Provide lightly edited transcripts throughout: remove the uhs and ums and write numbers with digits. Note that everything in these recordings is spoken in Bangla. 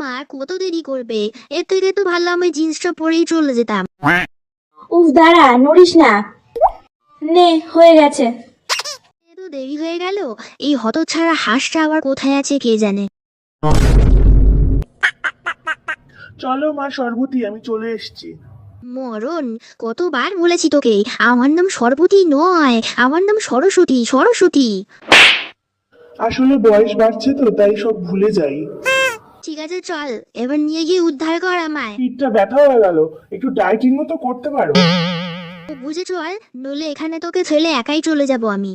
মা কত দেরি করবে? এর থেকে তো ভালো আমি জিন্সটা পরেই চলে যেতাম। উফ দাঁড়া, নড়িস না। নে, হয়ে গেছে। এত দেরি হয়ে গেল। এই হতচ্ছাড়া হাঁসটা আবার কোথায় আছে কে জানে। চলো মা সর্বতী, আমি চলে এসেছি। মরণ, কতবার বলেছি তোকে আমার নাম সরবতী নয়, আমার নাম সরস্বতী, সরস্বতী। আসলে বয়স বাড়ছে তো, তাই সব ভুলে যাই। ঠিক আছে চল, এবার নিয়ে গিয়ে উদ্ধার কর আমায়। পিঠটা ব্যথা হয়ে গেল, একটু ডাইটিংও তো করতে পারো। বুঝে চল, নইলে এখানে তোকে ফেলে একাই চলে যাব আমি।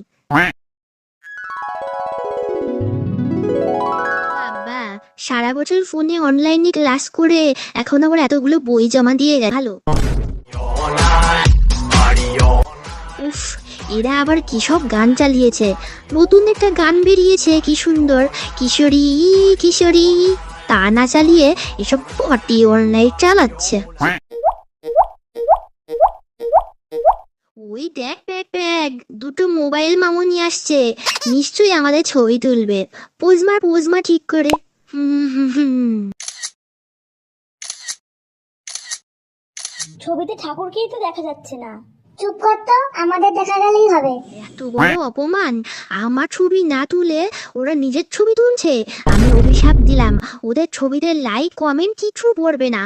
বাবা, সারা বছর ফোনে অনলাইনে ক্লাস করে এখন আবার এতগুলো বই জমা দিয়ে গেল। উফ, এরা আবার কি সব গান চালিয়েছে। নতুন একটা গান বেরিয়েছে, কি সুন্দর, কিশোরী কিশোরী। তা না চালিয়ে এসব পটি অনলাইন চালাচ্ছে। ওই দেখ দেখ দেখ, দুটো মোবাইল মামুনি আসছে, নিশ্চয়ই আমাদের ছবি তুলবে। পোজমা ঠিক করে। ছবিতে ঠাকুরকেই তো দেখা যাচ্ছে না। চুপ কর তো, আমাদের দেখা গেলেই হবে। এত বড় অপমান! আমার ছবি না তুলে ওরা নিজের ছবি তুলছে। আমি অভিশাপ দিলাম, ওদের ছবিতে লাইক কমেন্ট কিছু পড়বে না।